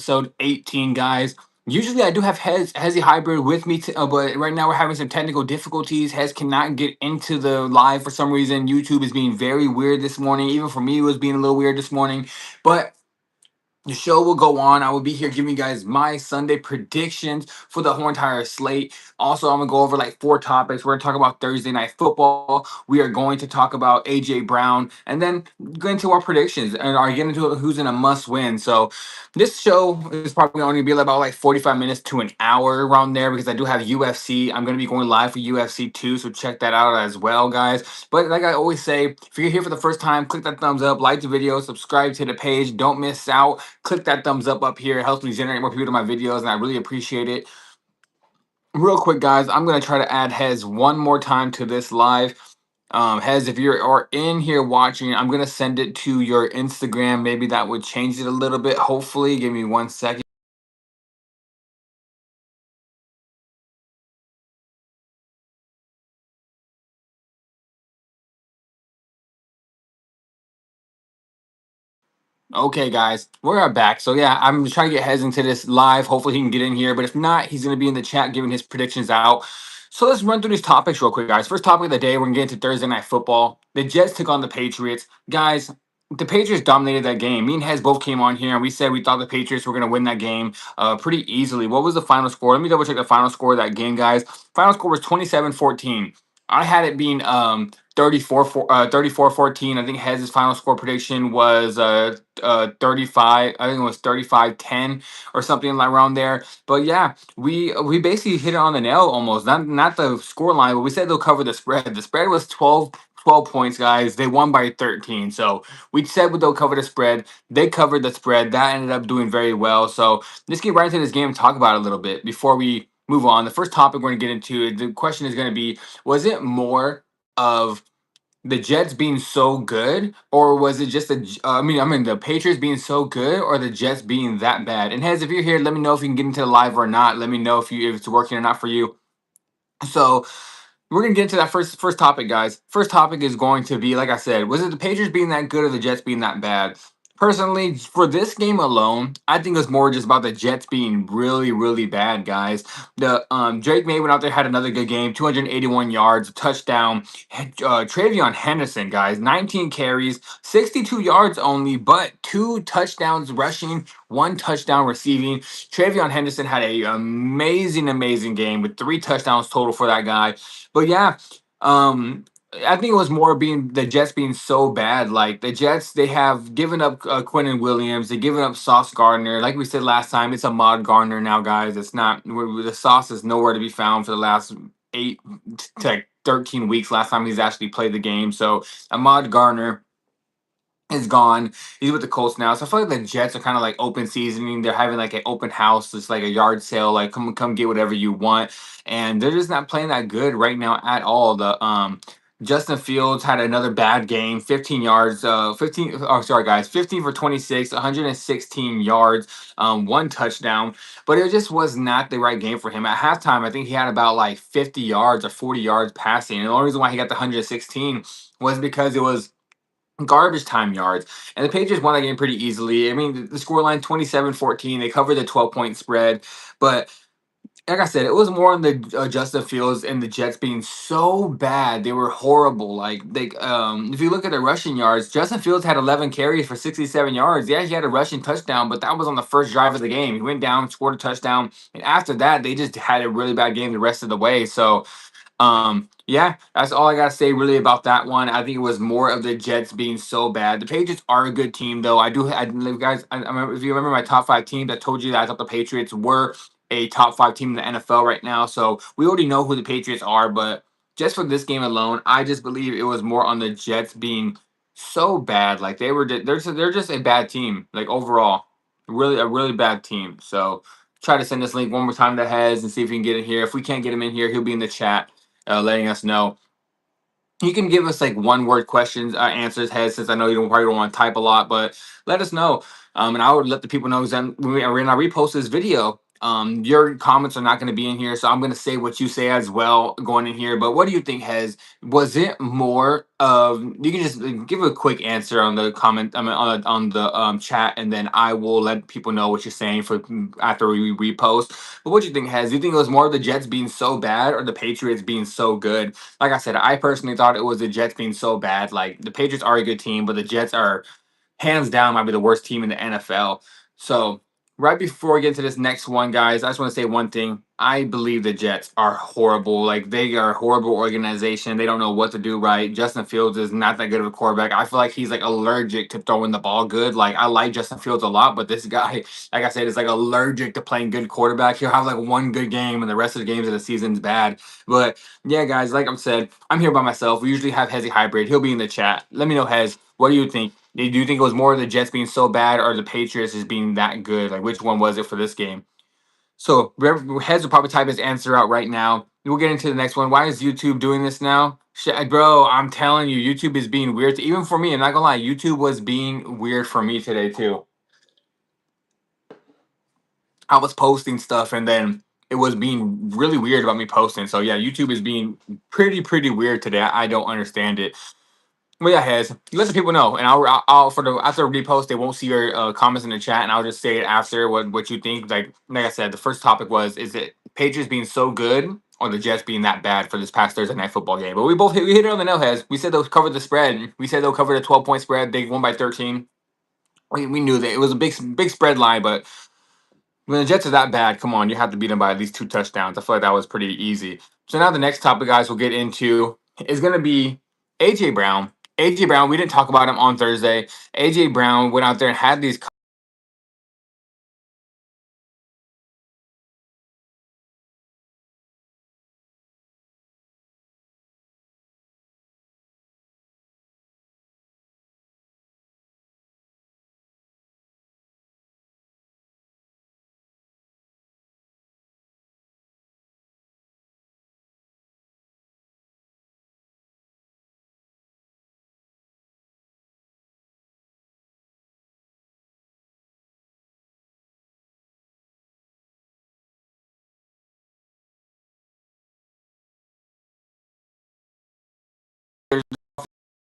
episode 18, guys. Usually I do have Hezzy Hybrid with me, but right now we're having some technical difficulties. Hez cannot get into the live for some reason. YouTube is being very weird this morning. Even for me, it was being a little weird this morning. But the show will go on. I will be here giving you guys my Sunday predictions for the whole entire slate. Also, I'm gonna go over like four topics. We're gonna talk about Thursday night football. We are going to talk about AJ Brown, and then get into our predictions and are get into who's in a must win. So this show is probably only be about like 45 minutes to an hour around there because I do have UFC. I'm gonna be going live for UFC 2, so check that out as well, guys. But like I always say, if you're here for the first time, click that thumbs up, like the video, subscribe to the page. Don't miss out. Click that thumbs up here. It helps me generate more people to my videos, and I really appreciate it. Real quick, guys, I'm gonna try to add Hez one more time to this live. Hez, if you're are in here watching, I'm gonna send it to your Instagram. Maybe that would change it a little bit. Hopefully, give me 1 second. Okay, guys, we're back. So yeah, I'm trying to get Hez into this live. Hopefully, he can get in here. But if not, he's gonna be in the chat giving his predictions out. So let's run through these topics real quick, guys. First topic of the day, we're gonna get into Thursday night football. The Jets took on the Patriots, guys. The Patriots dominated that game. Me and Hez both came on here and we said we thought the Patriots were gonna win that game pretty easily. What was the final score? Let me double check the final score of that game, guys. Final score was 27-14. I had it being 34-14. I think Hez's final score prediction was 35. I think it was 35-10 or something like around there. But yeah, we basically hit it on the nail almost. Not the score line, but we said they'll cover the spread. The spread was 12 points, guys. They won by 13. So we said they'll cover the spread. They covered the spread. That ended up doing very well. So let's get right into this game and talk about it a little bit before we move on. The first topic we're going to get into, the question is going to be, was it more of the Jets being so good, or was it just the Patriots being so good, or the Jets being that bad? And Hez, if you're here, let me know if you can get into the live or not. Let me know if it's working or not for you. So we're gonna get into that first topic, guys. First topic is going to be, like I said, was it the Patriots being that good or the Jets being that bad? Personally, for this game alone, I think it was more just about the Jets being really, really bad, guys. The Drake May went out there, had another good game, 281 yards, a touchdown. Travion Henderson, guys, 19 carries, 62 yards only, but two touchdowns rushing, one touchdown receiving. Travion Henderson had a amazing game with three touchdowns total for that guy. But yeah, I think it was more being the Jets being so bad. Like the Jets, they have given up Quentin Williams, they've given up Sauce Gardner. Like we said last time, it's Ahmad Gardner now, guys. It's not the Sauce is nowhere to be found for the last 8 to 13 weeks. Last time he's actually played the game, so Ahmad Gardner is gone. He's with the Colts now. So I feel like the Jets are kind of like open seasoning. They're having like an open house. It's like a yard sale. Like come get whatever you want. And they're just not playing that good right now at all. The Justin Fields had another bad game. 15 yards. 15. Oh, sorry guys. 15 for 26. 116 yards. One touchdown. But it just was not the right game for him. At halftime, I think he had about like 50 yards or 40 yards passing. And the only reason why he got the 116 was because it was garbage time yards. And the Patriots won that game pretty easily. I mean, the scoreline 27-14. They covered the 12-point spread. But like I said, it was more on the Justin Fields and the Jets being so bad. They were horrible. Like if you look at the rushing yards, Justin Fields had 11 carries for 67 yards. Yeah, he had a rushing touchdown, but that was on the first drive of the game. He went down, scored a touchdown, and after that, they just had a really bad game the rest of the way. So yeah, that's all I gotta say really about that one. I think it was more of the Jets being so bad. The Patriots are a good team, though. Guys. I remember, if you remember my top five teams, I told you that I thought the Patriots were a top five team in the NFL right now. So we already know who the Patriots are, but just for this game alone, I just believe it was more on the Jets being so bad. Like they're just a bad team. Like overall, really a really bad team. So try to send this link one more time to Hez and see if we can get in here. If we can't get him in here, he'll be in the chat letting us know. You can give us like one word questions, answers, Head, since I know you probably don't want to type a lot, but let us know. And I would let the people know when I repost this video. Your comments are not going to be in here, so I'm going to say what you say as well going in here. But what do you think, has was it more of, you can just give a quick answer on the comment, I mean on the chat, and then I will let people know what you're saying for after we repost. But what do you think, has, do you think it was more of the Jets being so bad or the Patriots being so good? Like I said, I personally thought it was the Jets being so bad. Like, the Patriots are a good team, but the Jets are hands down might be the worst team in the NFL. So right before we get into this next one, guys, I just want to say one thing. I believe the Jets are horrible. Like, they are a horrible organization. They don't know what to do right. Justin Fields is not that good of a quarterback. I feel like he's like allergic to throwing the ball good. Like, I like Justin Fields a lot, but this guy, like I said, is like allergic to playing good quarterback. He'll have like one good game and the rest of the games of the season's bad. But yeah, guys, like I said, I'm here by myself. We usually have Hezzy Hybrid. He'll be in the chat. Let me know, Hez, what do you think? Do you think it was more of the Jets being so bad or the Patriots just being that good? Like, which one was it for this game? So Heads will probably type his answer out right now. We'll get into the next one. Why is YouTube doing this now? Shit, bro, I'm telling you, YouTube is being weird. Even for me, I'm not gonna lie, YouTube was being weird for me today too. I was posting stuff and then it was being really weird about me posting. So yeah, YouTube is being pretty weird today. I don't understand it. Well, yeah, Hez, let the people know, and I'll for the after the repost, they won't see your comments in the chat, and I'll just say it after what you think. Like I said, the first topic was, is it Patriots being so good or the Jets being that bad for this past Thursday night football game? But we hit it on the nail, Hez. We said they'll cover the spread. We said they'll cover the 12-point spread. They won by 13. We knew that it was a big spread line, but when the Jets are that bad, come on, you have to beat them by at least 2 touchdowns. I feel like that was pretty easy. So now the next topic, guys, we'll get into is going to be AJ Brown. AJ Brown, we didn't talk about him on Thursday. AJ Brown went out there and had these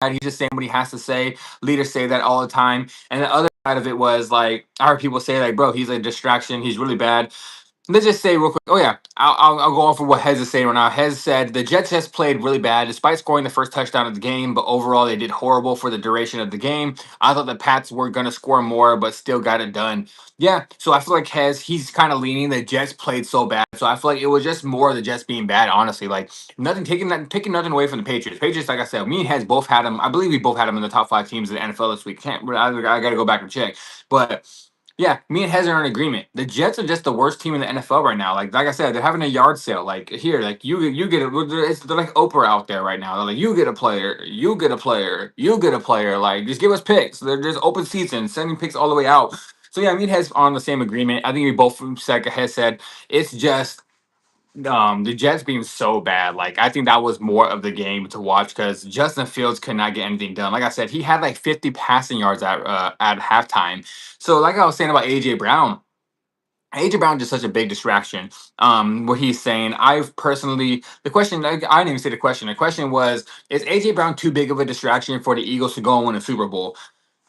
he's just saying what he has to say. Leaders say that all the time. And the other side of it was like, I heard people say like, bro, he's a distraction. He's really bad. Let's just say real quick. Oh yeah, I'll go off of what Hez is saying right now. Hez said the Jets just played really bad despite scoring the first touchdown of the game, but overall they did horrible for the duration of the game. I thought the Pats were gonna score more, but still got it done. Yeah, so I feel like he's kind of leaning the Jets played so bad. So I feel like it was just more of the Jets being bad, honestly. Like, nothing taking nothing away from the Patriots. Patriots, like I said, me and Hez both had them. I believe we both had them in the top 5 teams in the NFL this week. I got to go back and check, but. Yeah, me and Hez are in agreement. The Jets are just the worst team in the NFL right now. Like I said, they're having a yard sale. Like, here, like you get it. They're like Oprah out there right now. They're like, you get a player, you get a player, you get a player. Like, just give us picks. They're just open season, sending picks all the way out. So yeah, me and Hez are on the same agreement. I think we both said, Hez said, it's just the Jets being so bad. Like, I think that was more of the game to watch because Justin Fields could not get anything done. Like I said, he had like 50 passing yards at halftime. So like I was saying about AJ Brown. AJ Brown is just such a big distraction. What he's saying, I've personally, the question, I didn't even say the question. The question was, is AJ Brown too big of a distraction for the Eagles to go and win a Super Bowl?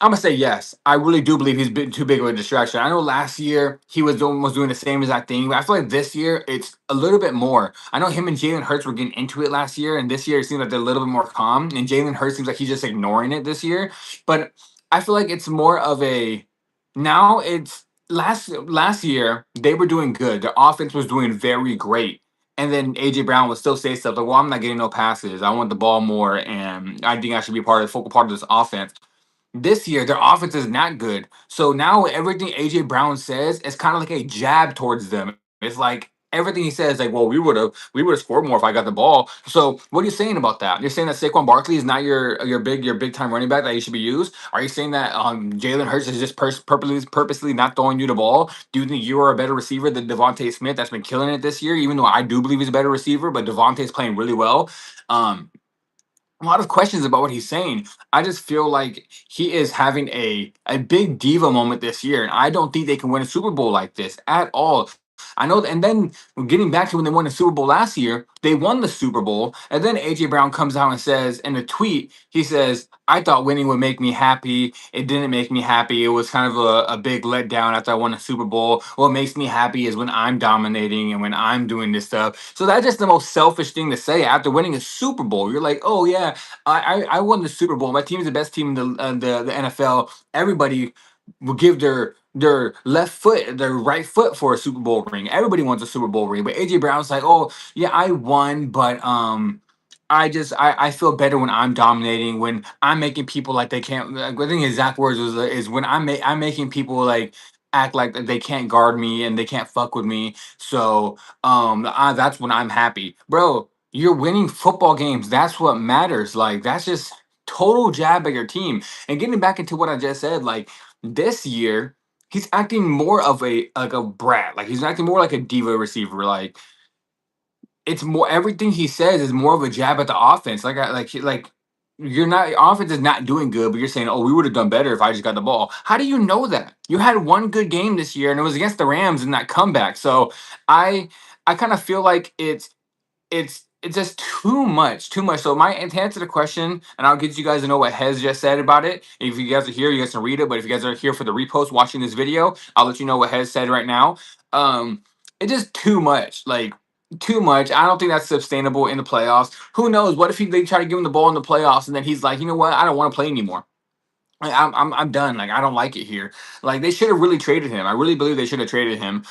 I'm gonna say yes. I really do believe he's been too big of a distraction. I know last year he was doing the same exact thing, but I feel like this year it's a little bit more. I know him and Jalen Hurts were getting into it last year, and this year it seems like they're a little bit more calm. And Jalen Hurts seems like he's just ignoring it this year. But I feel like it's more of a now it's last year they were doing good. Their offense was doing very great. And then AJ Brown would still say stuff like, "Well, I'm not getting no passes. I want the ball more, and I think I should be part of the focal part of this offense." This year, their offense is not good. So now everything AJ Brown says is kind of like a jab towards them. It's like everything he says, like, well, we would have scored more if I got the ball. So what are you saying about that? You're saying that Saquon Barkley is not your big time running back that you should be used? Are you saying that Jalen Hurts is just purposely not throwing you the ball? Do you think you are a better receiver than Devontae Smith that's been killing it this year? Even though I do believe he's a better receiver, but Devontae's playing really well. A lot of questions about what he's saying. I just feel like he is having a big diva moment this year, and I don't think they can win a Super Bowl like this at all. I know, and then getting back to when they won the Super Bowl last year, they won the Super Bowl, and then AJ Brown comes out and says in a tweet, he says, "I thought winning would make me happy. It didn't make me happy. It was kind of a big letdown after I won the Super Bowl. What makes me happy is when I'm dominating and when I'm doing this stuff." So that's just the most selfish thing to say after winning a Super Bowl. You're like, "Oh yeah, I won the Super Bowl. My team is the best team in the NFL. Everybody will give their left foot, their right foot for a Super Bowl ring. Everybody wants a Super Bowl ring." But AJ Brown's like, "Oh yeah, I won, but I feel better when I'm dominating, when I'm making people like they can't." Like, I think his exact words was is when I'm making people like act like they can't guard me and they can't fuck with me. So that's when I'm happy, bro. You're winning football games. That's what matters. Like that's just total jab at your team. And getting back into what I just said, like this year, he's acting more of a like a brat. Like he's acting more like a diva receiver. Like it's more everything he says is more of a jab at the offense. Like you're not your offense is not doing good, but you're saying, "Oh, we would have done better if I just got the ball." How do you know that? You had one good game this year, and it was against the Rams in that comeback. So I I kind of feel like it's just too much. So my to answer the question, and I'll get you guys to know what Hez just said about it. If you guys are here, you guys can read it. But if you guys are here for the repost watching this video, I'll let you know what Hez said right now. Um, it's just too much, like too much. I don't think that's sustainable in the playoffs. Who knows? What if they try to give him the ball in the playoffs and then he's like, you know what? I don't want to play anymore. Like, I'm done. Like I don't like it here. Like they should have really traded him. I really believe they should have traded him.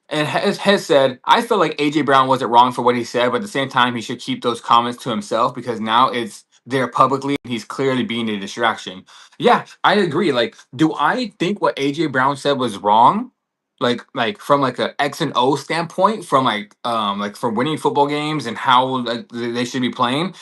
And has said, I feel like AJ Brown wasn't wrong for what he said, but at the same time, he should keep those comments to himself because now it's there publicly and he's clearly being a distraction. Yeah, I agree. Like, do I think what AJ Brown said was wrong? Like from like a X and O standpoint, from like for winning football games and how like, they should be playing.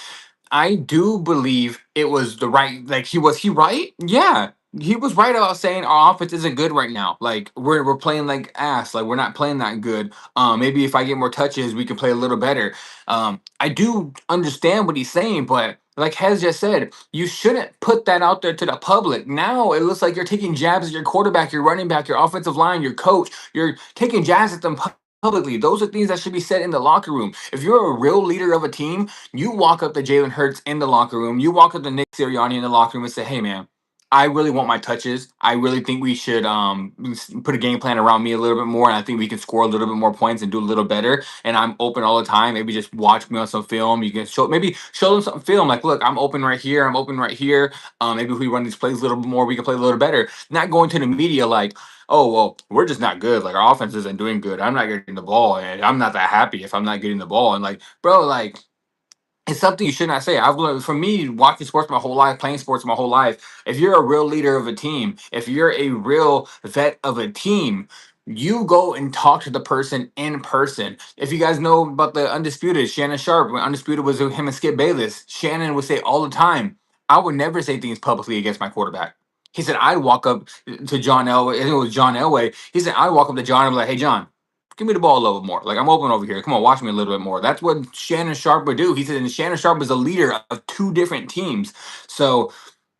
I do believe it was the right. Like he right? Yeah, he was right about saying our offense isn't good right now. Like we're playing like ass. Like we're not playing that good. Maybe if I get more touches, we can play a little better. I do understand what he's saying, but like Hez just said, you shouldn't put that out there to the public. Now it looks like you're taking jabs at your quarterback, your running back, your offensive line, your coach. You're taking jabs at them publicly. Those are things that should be said in the locker room. If you're a real leader of a team, you walk up to Jalen Hurts in the locker room. You walk up to Nick Sirianni in the locker room and say, "Hey, man, I really want my touches. I really think we should put a game plan around me a little bit more, and I think we can score a little bit more points and do a little better. And I'm open all the time. Maybe just watch me on some film. You can show them some film. Like, look, I'm open right here. I'm open right here. Maybe if we run these plays a little bit more, we can play a little better. Not going to the media like." "Oh well, we're just not good. Like our offense isn't doing good. I'm not getting the ball, and I'm not that happy if I'm not getting the ball." And like, bro, like it's something you should not say. I've learned for me watching sports my whole life, playing sports my whole life. If you're a real leader of a team, if you're a real vet of a team, you go and talk to the person in person. If you guys know about the Undisputed, Shannon Sharp, when Undisputed was with him and Skip Bayless, Shannon would say all the time, "I would never say things publicly against my quarterback." He said, "I'd walk up to John Elway," I think it was John Elway. He said, "I'd walk up to John and be like, 'Hey, John, give me the ball a little bit more. Like I'm open over here. Come on, watch me a little bit more.'" That's what Shannon Sharp would do. He said, and Shannon Sharp is a leader of two different teams. So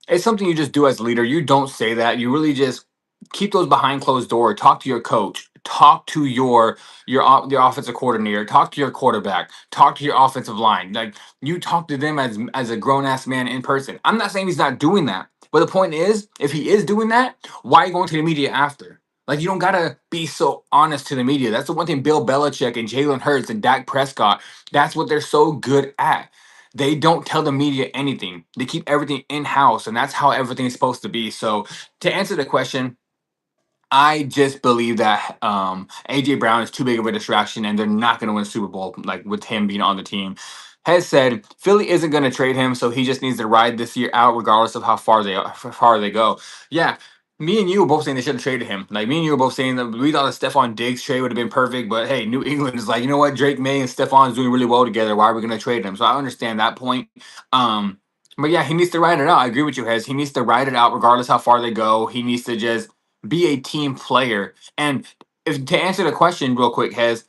it's something you just do as a leader. You don't say that. You really just keep those behind closed door. Talk to your coach. Talk to your offensive coordinator. Talk to your quarterback. Talk to your offensive line. Like you talk to them as a grown ass man in person. I'm not saying he's not doing that, but the point is, if he is doing that, why are you going to the media after? Like you don't gotta be so honest to the media. That's the one thing Bill Belichick and Jalen Hurts and Dak Prescott. That's what they're so good at. They don't tell the media anything. They keep everything in house, and that's how everything's supposed to be. So, to answer the question, I just believe that AJ Brown is too big of a distraction, and they're not going to win a Super Bowl like with him being on the team. Has said Philly isn't going to trade him, so he just needs to ride this year out, regardless of how far they go. Yeah, me and you were both saying they should have traded him. Like me and you were both saying that we thought the Stephon Diggs trade would have been perfect, but hey, New England is like, you know what, Drake May and Stephon's doing really well together. Why are we going to trade him? So I understand that point. Um, but yeah, he needs to ride it out. I agree with you, Hez. He needs to ride it out, regardless how far they go. He needs to just be a team player. And if to answer the question real quick, Hez,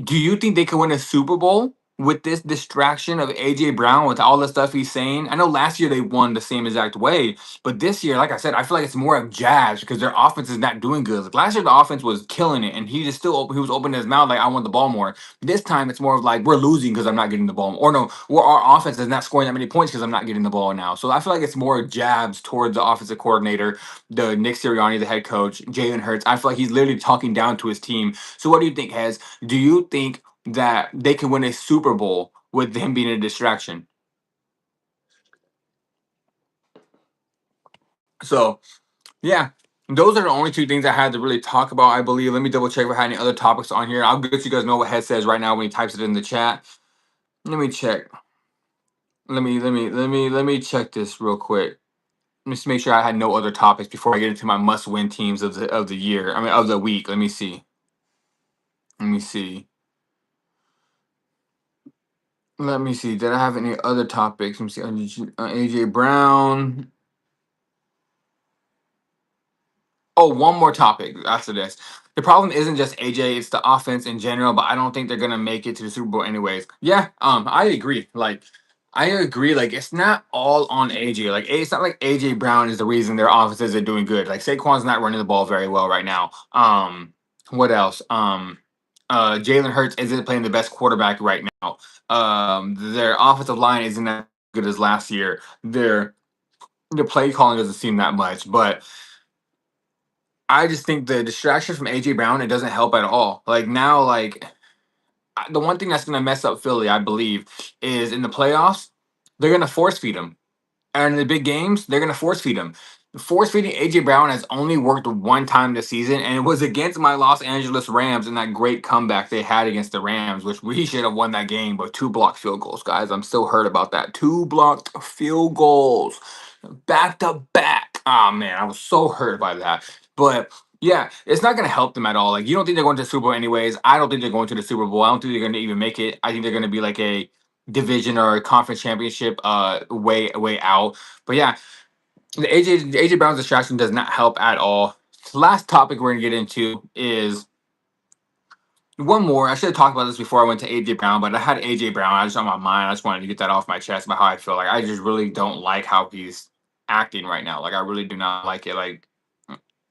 do you think they could win a Super Bowl? with this distraction of AJ Brown with all the stuff he's saying. I know last year they won the same exact way, but this year, like I said, I feel like it's more of jabs because their offense is not doing good. Like last year, the offense was killing it, and he just still he was opening his mouth like I want the ball more. This time, it's more of like we're losing because I'm not getting the ball, or no, our offense is not scoring that many points because I'm not getting the ball now. So I feel like it's more jabs towards the offensive coordinator, the Nick Sirianni, the head coach, Jalen Hurts. I feel like he's literally talking down to his team. So what do you think, Hez? Do you think that they can win a Super Bowl with him being a distraction? So, yeah, those are the only two things I had to really talk about, I believe. Let me double check if I had any other topics on here. I'll let you guys know what Head says right now when he types it in the chat. Let me check. Let me check this real quick. Just make sure I had no other topics before I get into my must-win teams of the year. I mean, of the week. Let me see. Let me see. Let me see. Did I have any other topics? Let me see. AJ Brown. Oh, one more topic after this. The problem isn't just AJ, it's the offense in general, but I don't think they're gonna make it to the Super Bowl anyways. Yeah, I agree. I agree. Like, it's not all on AJ. Like, it's not like AJ Brown is the reason their offenses are doing good. Like, Saquon's not running the ball very well right now. What else? Jalen Hurts isn't playing the best quarterback right now. Their offensive line isn't as good as last year. Their play calling doesn't seem that much, but I just think the distraction from AJ Brown, it doesn't help at all. Like now, the one thing that's gonna mess up Philly, I believe, is in the playoffs, they're gonna force feed him. And in the big games, they're gonna force feed him. Force feeding AJ Brown has only worked one time this season, and it was against my Los Angeles Rams in that great comeback they had against the Rams, which we should have won that game, but two blocked field goals, guys. I'm still hurt about that. Two blocked field goals, back to back. Oh man, I was so hurt by that. But yeah, it's not gonna help them at all. Like you don't think they're going to the Super Bowl anyways. I don't think they're going to the Super Bowl. I don't think they're gonna even make it. I think they're gonna be like a division or a conference championship way out. But yeah, the AJ Brown's distraction does not help at all. Last topic we're gonna get into is one more. I should have talked about this before I went to AJ Brown, but I had AJ Brown. I just on my mind. I just wanted to get that off my chest about how I feel. Like I just really don't like how he's acting right now. Like I really do not like it.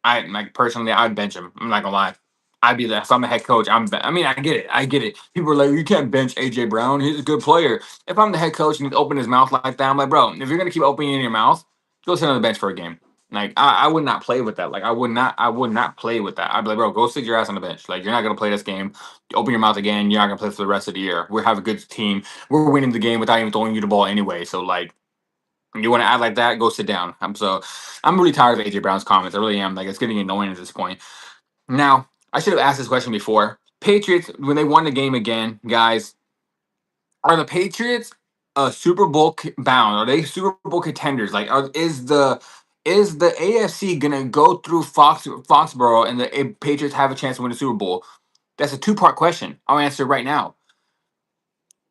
I like personally, I'd bench him. I'm not gonna lie. I'd be there. If I'm a head coach, I mean, I get it. I get it. People are like, you can't bench AJ Brown. He's a good player. If I'm the head coach and he's open his mouth like that, I'm like, bro, if you're gonna keep opening your mouth, go sit on the bench for a game. Like I would not play with that. Like I would not play with that. I'd be like, bro, go sit your ass on the bench. Like you're not gonna play this game. Open your mouth again. You're not gonna play for the rest of the year. We have a good team. We're winning the game without even throwing you the ball anyway. So like, you want to act like that? Go sit down. I'm really tired of AJ Brown's comments. I really am. Like it's getting annoying at this point. Now, I should have asked this question before. Patriots, when they won the game again, guys, are the Patriots Super Bowl bound? Are they Super Bowl contenders? Like, is the AFC gonna go through Foxborough and the Patriots have a chance to win the Super Bowl? That's a two-part question. I'll answer right now.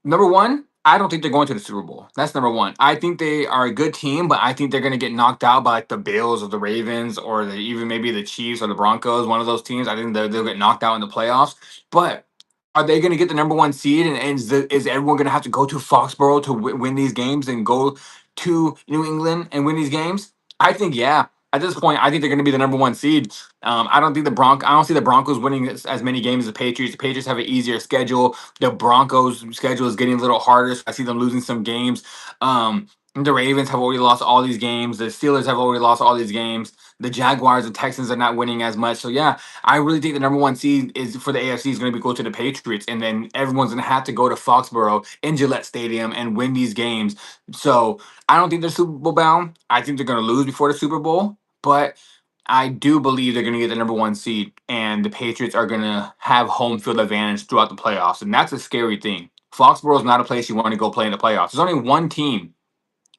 Number one, I don't think they're going to the Super Bowl. That's number one. I think they are a good team, but I think they're going to get knocked out by like the Bills or the Ravens or even maybe the Chiefs or the Broncos, one of those teams. I think they'll get knocked out in the playoffs. But are they going to get the number one seed? And is everyone going to have to go to Foxborough to win these games and go to New England and win these games? I think, yeah. At this point, I think they're going to be the number one seed. I don't see the Broncos winning as many games as the Patriots. The Patriots have an easier schedule. The Broncos' schedule is getting a little harder. So I see them losing some games. The Ravens have already lost all these games. The Steelers have already lost all these games. The Jaguars and Texans are not winning as much. So yeah, I really think the number one seed is for the AFC is going to be go to the Patriots, and then everyone's going to have to go to Foxborough in Gillette Stadium and win these games. So I don't think they're Super Bowl bound. I think they're going to lose before the Super Bowl, but I do believe they're going to get the number one seed, and the Patriots are going to have home field advantage throughout the playoffs, and that's a scary thing. Foxborough is not a place you want to go play in the playoffs. There's only one team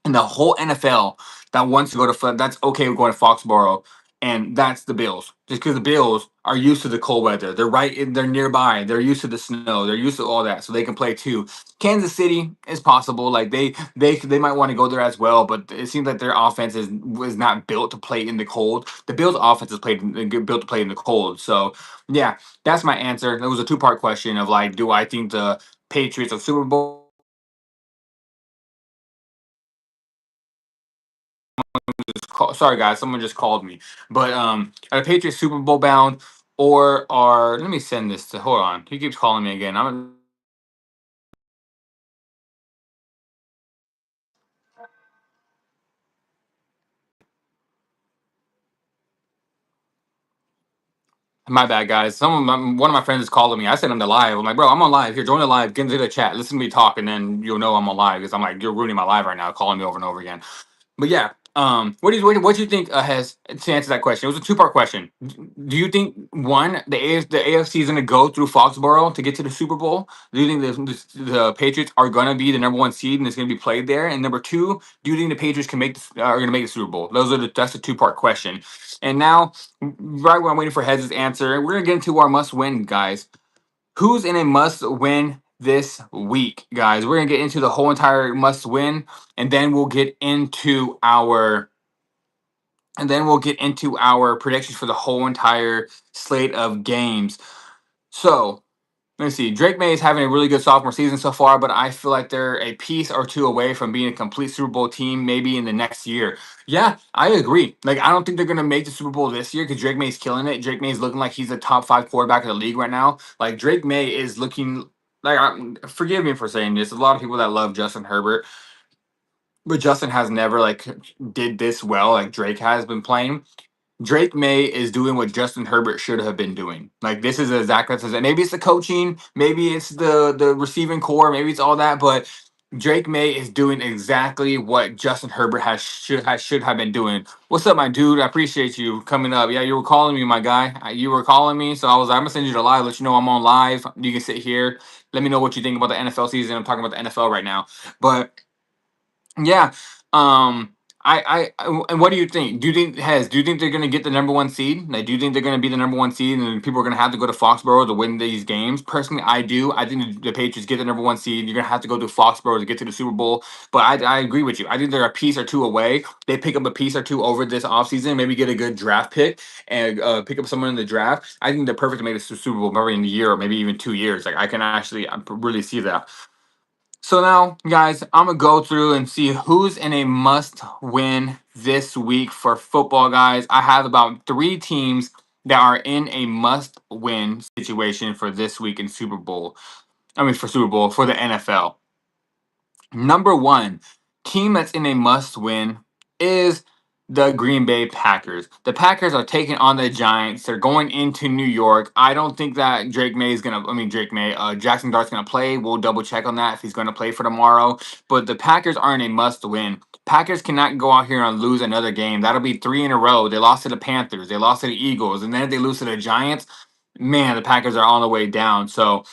in the whole NFL that wants to go to that's okay with going to Foxborough, and that's the Bills. Just because the Bills are used to the cold weather, they're nearby, they're used to the snow, they're used to all that, so they can play too. Kansas City is possible, like they might want to go there as well, but it seems like their offense was not built to play in the cold. The Bills' offense is built to play in the cold. So yeah, that's my answer. That was a two-part question of like, do I think the Patriots of Super Bowl. Sorry guys, someone just called me. But are the Patriots Super Bowl bound, or are, let me send this to, hold on. He keeps calling me again. I'm My bad, guys. One of my friends is calling me. I sent him to live. I'm like, bro, I'm on live. Here, join the live. Get into the chat. Listen to me talk, and then you'll know I'm on live. Because I'm like, you're ruining my live right now, calling me over and over again. But yeah, what do you think has to answer that question? It was a two-part question. Do you think one, the AFC is going to go through Foxborough to get to the Super Bowl? Do you think the Patriots are going to be the number one seed and it's going to be played there? And number two, do you think the Patriots can are going to make the Super Bowl? That's a two-part question. And now, right when I'm waiting for Hez's answer, we're going to get into our must-win, guys. Who's in a must win this week, guys? We're gonna get into the whole entire must win, and then we'll get into our predictions for the whole entire slate of games. So let's see. Drake May is having a really good sophomore season so far, but I feel like they're a piece or two away from being a complete Super Bowl team, maybe in the next year. Yeah, I agree. Like, I don't think they're gonna make the Super Bowl this year because Drake May's killing it. Drake May's looking like he's a top 5 quarterback in the league right now. Like, Drake May is looking like, forgive me for saying this. There's a lot of people that love Justin Herbert, but Justin has never like did this well like Drake has been playing. Drake May is doing what Justin Herbert should have been doing. Like, this is exactly what maybe it's the coaching, maybe it's the receiving core, maybe it's all that, but Drake May is doing exactly what Justin Herbert should have been doing. What's up, my dude? I appreciate you coming up. Yeah, you were calling me, my guy. You were calling me, so I'm gonna send you the live. Let you know I'm on live. You can sit here. Let me know what you think about the NFL season. I'm talking about the NFL right now, but yeah. And what do you think? Do you think they're going to get the number one seed? Like, do you think they're going to be the number one seed and people are going to have to go to Foxborough to win these games? Personally, I do. I think the Patriots get the number one seed. You're going to have to go to Foxborough to get to the Super Bowl. But I agree with you. I think they're a piece or two away. They pick up a piece or two over this offseason, maybe get a good draft pick and pick up someone in the draft. I think they're perfect to make the Super Bowl maybe in a year or maybe even 2 years. Like, I really see that. So now, guys, I'm gonna go through and see who's in a must-win this week for football, guys. I have about 3 teams that are in a must-win situation for this week in Super Bowl. I mean, for Super Bowl for the NFL. Number one team that's in a must win is the Green Bay Packers. The Packers are taking on the Giants. They're going into New York. I don't think that Jackson Dart's gonna play. We'll double check on that if he's gonna play for tomorrow. But the Packers aren't a must win. Packers cannot go out here and lose another game. That'll be 3 in a row. They lost to the Panthers. They lost to the Eagles. And then if they lose to the Giants, man, the Packers are on the way down. So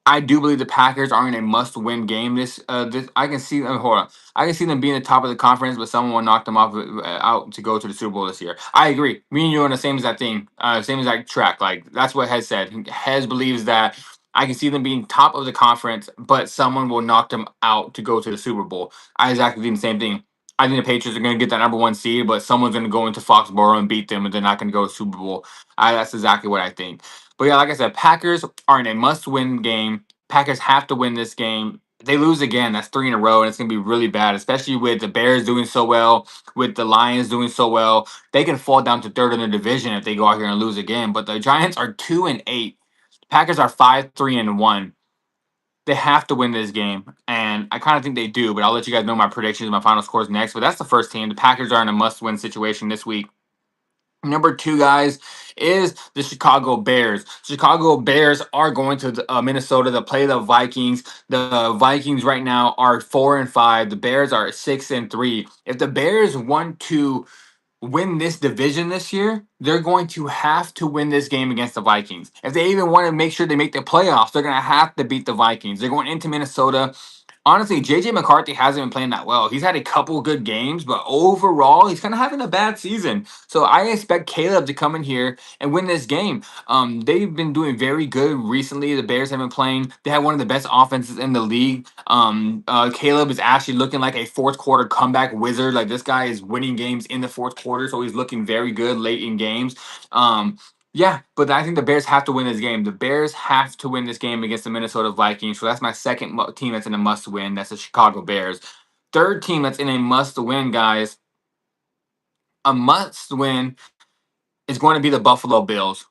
I do believe the Packers are in a must-win game. This I can see them. Hold on, I can see them being the top of the conference, but someone will knock them off out to go to the Super Bowl this year. I agree. Me and you are on the same exact thing, same exact track. Like, that's what Hez said. Hez believes that I can see them being top of the conference, but someone will knock them out to go to the Super Bowl. I exactly think the same thing. I think the Patriots are going to get that number one seed, but someone's going to go into Foxborough and beat them, and they're not going to go to Super Bowl. That's exactly what I think. But yeah, like I said, Packers are in a must-win game. Packers have to win this game. If they lose again, that's 3 in a row, and it's going to be really bad, especially with the Bears doing so well, with the Lions doing so well. They can fall down to third in the division if they go out here and lose again. But the Giants are 2-8. Packers are 5-3-1. They have to win this game, and I kind of think they do. But I'll let you guys know my predictions, my final scores next. But that's the first team. The Packers are in a must-win situation this week. Number two, guys, is the Chicago Bears. Chicago Bears are going to Minnesota to play the Vikings. The Vikings right now are 4-5. The Bears are 6-3. If the Bears want to win this division this year, they're going to have to win this game against the Vikings. If they even want to make sure they make the playoffs, they're going to have to beat the Vikings. They're going into Minnesota. Honestly, JJ McCarthy hasn't been playing that well. He's had a couple good games, but overall, he's kind of having a bad season. So I expect Caleb to come in here and win this game. They've been doing very good recently. The Bears have been playing. They have one of the best offenses in the league. Caleb is actually looking like a fourth quarter comeback wizard. Like, this guy is winning games in the fourth quarter, so he's looking very good late in games. Yeah, but I think the Bears have to win this game. The Bears have to win this game against the Minnesota Vikings. So that's my second team that's in a must win. That's the Chicago Bears. Third team that's in a must win, guys. A must win is going to be the Buffalo Bills.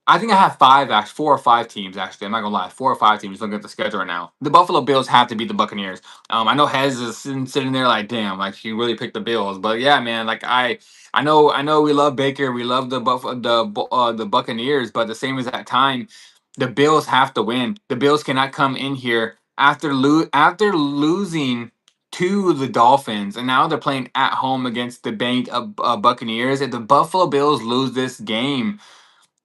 I think I have five, actually, four or five teams. Actually, I'm not gonna lie, four or five teams. Looking at the schedule right now, the Buffalo Bills have to beat the Buccaneers. I know Hez is sitting there like, damn, like he really picked the Bills. But yeah, man, like I know, we love Baker, we love the Buccaneers, but at the same as that time, the Bills have to win. The Bills cannot come in here after losing to the Dolphins, and now they're playing at home against the banked Buccaneers. If the Buffalo Bills lose this game,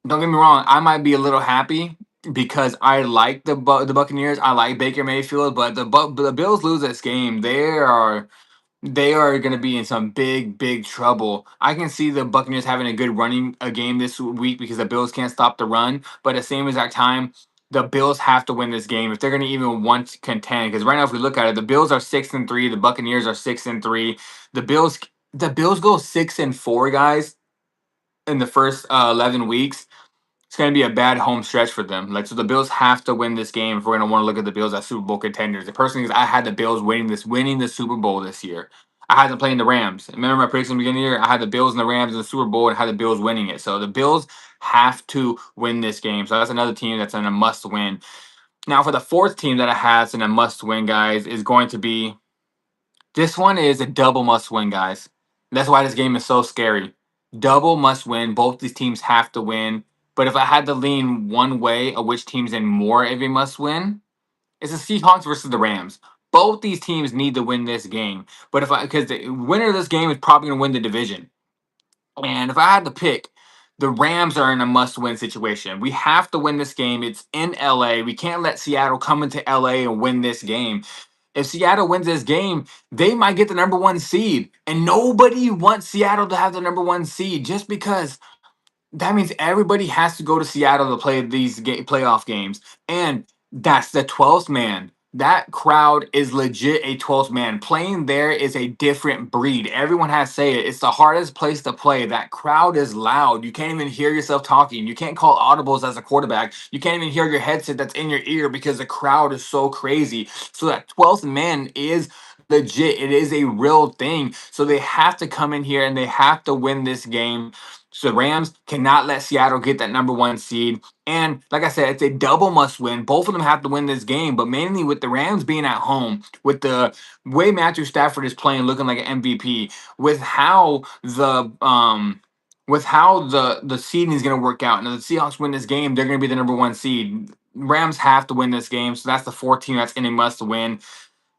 don't get me wrong, I might be a little happy because I like the Buccaneers. I like Baker Mayfield, but the Bills lose this game, they are going to be in some big trouble. I can see the Buccaneers having a good running a game this week because the Bills can't stop the run. But at the same exact time, the Bills have to win this game if they're going to even want to contend. Because right now, if we look at it, the Bills are 6-3, the Buccaneers are 6-3. The Bills, the Bills go 6-4, guys, in the first 11 weeks. It's going to be a bad home stretch for them. Like, so the Bills have to win this game if we're going to want to look at the Bills as Super Bowl contenders. The person is, I had the Bills winning the Super Bowl this year. I had them playing the Rams. Remember my prediction in the beginning of the year? I had the Bills and the Rams in the Super Bowl and had the Bills winning it. So the Bills have to win this game. So that's another team that's in a must win. Now for the fourth team that I have in a must win, guys, is going to be, this one is a double must win, guys. That's why this game is so scary. Double must win. Both these teams have to win. But if I had to lean one way of which team's in more of a must win, it's the Seahawks versus the Rams. Both these teams need to win this game. But because the winner of this game is probably going to win the division. And if I had to pick, the Rams are in a must win situation. We have to win this game. It's in LA. We can't let Seattle come into LA and win this game. If Seattle wins this game, they might get the number one seed. And nobody wants Seattle to have the number one seed just because that means everybody has to go to Seattle to play these playoff games. And that's the 12th man. That crowd is legit a 12th man. Playing there is a different breed. Everyone has to say it. It's the hardest place to play. That crowd is loud. You can't even hear yourself talking. You can't call audibles as a quarterback. You can't even hear your headset that's in your ear because the crowd is so crazy. So that 12th man is legit. It is a real thing. So they have to come in here and they have to win this game. So the Rams cannot let Seattle get that number one seed. And like I said, it's a double must win. Both of them have to win this game, but mainly with the Rams being at home, with the way Matthew Stafford is playing, looking like an MVP, with how the seeding is going to work out. And if the Seahawks win this game, they're going to be the number one seed. Rams have to win this game, so that's the fourth team that's in a must win.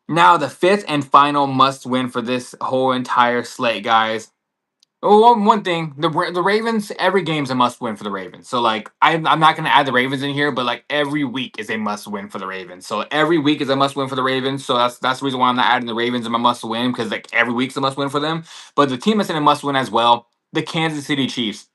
Now the fifth and final must win for this whole entire slate, guys. Oh, one thing, the Ravens, every game's a must win for the Ravens. So like I'm not gonna add the Ravens in here, but like every week is a must win for the Ravens. So every week is a must win for the Ravens. So that's the reason why I'm not adding the Ravens in my must win, because like every week's a must win for them. But the team that's in a must win as well, the Kansas City Chiefs.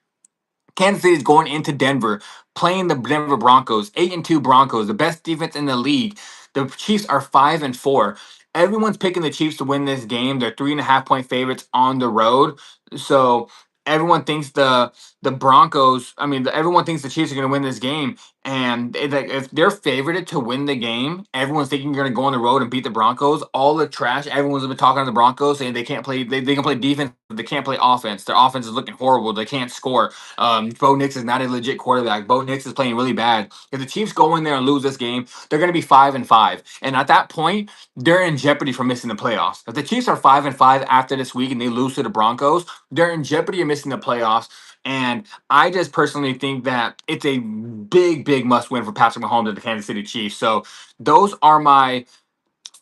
Kansas City is going into Denver, playing the Denver Broncos, 8-2 Broncos, the best defense in the league. The Chiefs are 5-4. Everyone's picking the Chiefs to win this game. They're 3.5 point favorites on the road. So everyone thinks the Broncos. I mean, everyone thinks the Chiefs are going to win this game. And if they're favored to win the game, everyone's thinking you're going to go on the road and beat the Broncos. All the trash. Everyone's been talking to the Broncos saying they can't play. They can play defense, but they can't play offense. Their offense is looking horrible. They can't score. Bo Nix is not a legit quarterback. Bo Nix is playing really bad. If the Chiefs go in there and lose this game, they're going to be 5-5. And at that point, they're in jeopardy for missing the playoffs. If the Chiefs are 5-5 after this week and they lose to the Broncos, they're in jeopardy of missing the playoffs. And I just personally think that it's a big must win for Patrick Mahomes and the Kansas City Chiefs. So those are my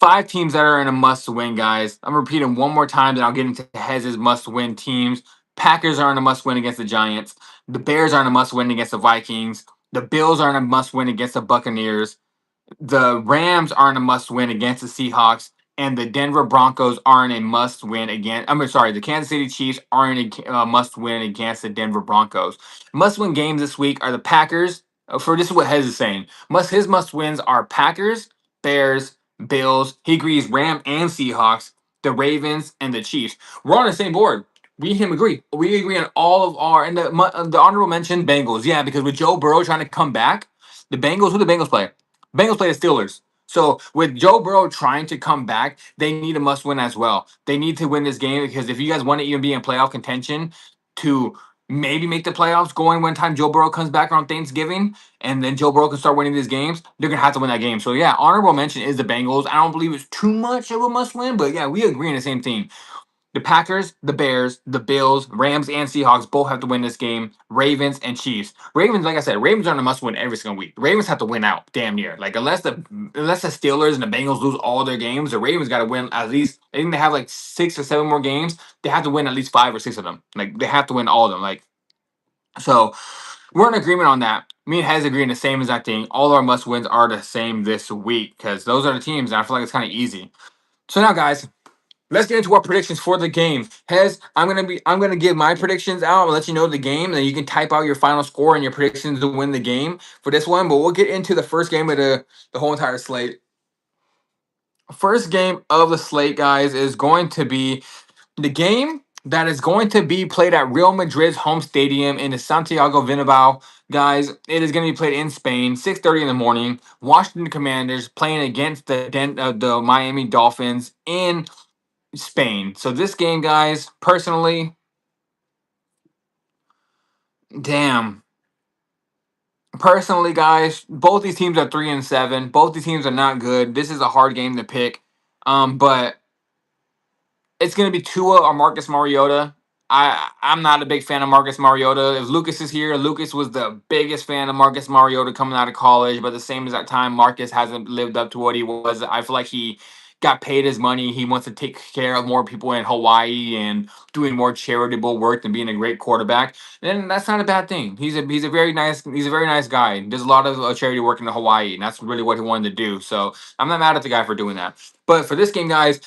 five teams that are in a must win, guys. I'm repeating one more time, then I'll get into Hez's must win teams. Packers are in a must win against the Giants. The Bears are in a must win against the Vikings. The Bills are in a must win against the Buccaneers. The Rams aren't a must win against the Seahawks, and the Denver Broncos aren't a must win against. The Kansas City Chiefs aren't a must win against the Denver Broncos. Must win games this week are the Packers. For this is what Hez is saying. His must wins are Packers, Bears, Bills. He agrees Ram and Seahawks, the Ravens, and the Chiefs. We're on the same board. We and him agree. We agree on all of our and the honorable mention Bengals. Yeah, because with Joe Burrow trying to come back, the Bengals. Who the Bengals play? Bengals play the Steelers. So with Joe Burrow trying to come back, they need a must win as well. They need to win this game because if you guys want to even be in playoff contention to maybe make the playoffs going when time Joe Burrow comes back on Thanksgiving and then Joe Burrow can start winning these games, they're gonna have to win that game. So yeah, honorable mention is the Bengals. I don't believe it's too much of a must win, but yeah, we agree on the same thing. The Packers, the Bears, the Bills, Rams, and Seahawks both have to win this game. Ravens and Chiefs. Ravens, like I said, Ravens are a must win every single week. The Ravens have to win out, damn near. Like unless the Steelers and the Bengals lose all their games, the Ravens got to win at least. I think they have like 6 or 7 more games. They have to win at least 5 or 6 of them. Like they have to win all of them. Like so, we're in agreement on that. Me and Hez agree on the same exact thing. All our must wins are the same this week because those are the teams. And I feel like it's kind of easy. So now, guys, let's get into our predictions for the game. Hez, I'm gonna give my predictions out. I'll let you know the game, and then you can type out your final score and your predictions to win the game for this one. But we'll get into the first game of the whole entire slate. First game of the slate, guys, is going to be the game that is going to be played at Real Madrid's home stadium in the Santiago Bernabeu. Guys, it is going to be played in Spain, 6:30 in the morning. Washington Commanders playing against the Miami Dolphins in Spain. So this game, guys, personally, damn. Personally, guys, both these teams are 3-7. Both these teams are not good. This is a hard game to pick. But it's going to be Tua or Marcus Mariota. I'm not a big fan of Marcus Mariota. If Lucas is here, Lucas was the biggest fan of Marcus Mariota coming out of college. But at the same exact time, Marcus hasn't lived up to what he was. I feel like he got paid his money. He wants to take care of more people in Hawaii and doing more charitable work than being a great quarterback. And that's not a bad thing. He's a very nice guy. He does a lot of charity work in Hawaii, and that's really what he wanted to do. So I'm not mad at the guy for doing that. But for this game, guys,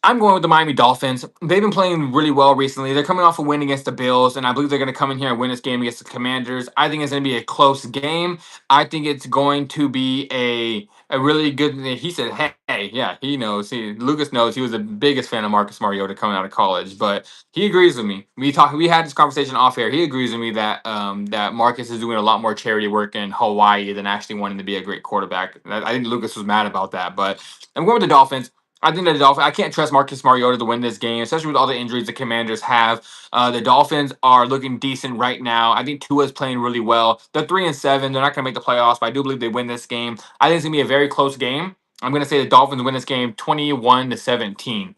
I'm going with the Miami Dolphins. They've been playing really well recently. They're coming off a win against the Bills, and I believe they're going to come in here and win this game against the Commanders. I think it's going to be a close game. I think it's going to be a really good. He said, "Hey, yeah, he knows. Lucas knows. He was the biggest fan of Marcus Mariota coming out of college, but he agrees with me. We had this conversation off air. He agrees with me that that Marcus is doing a lot more charity work in Hawaii than actually wanting to be a great quarterback. I think Lucas was mad about that, but I'm going with the Dolphins. I think the Dolphins. I can't trust Marcus Mariota to win this game, especially with all the injuries the Commanders have. The Dolphins are looking decent right now. I think Tua's playing really well. They're 3-7. They're not going to make the playoffs, but I do believe they win this game. I think it's going to be a very close game. I'm going to say the Dolphins win this game 21-17.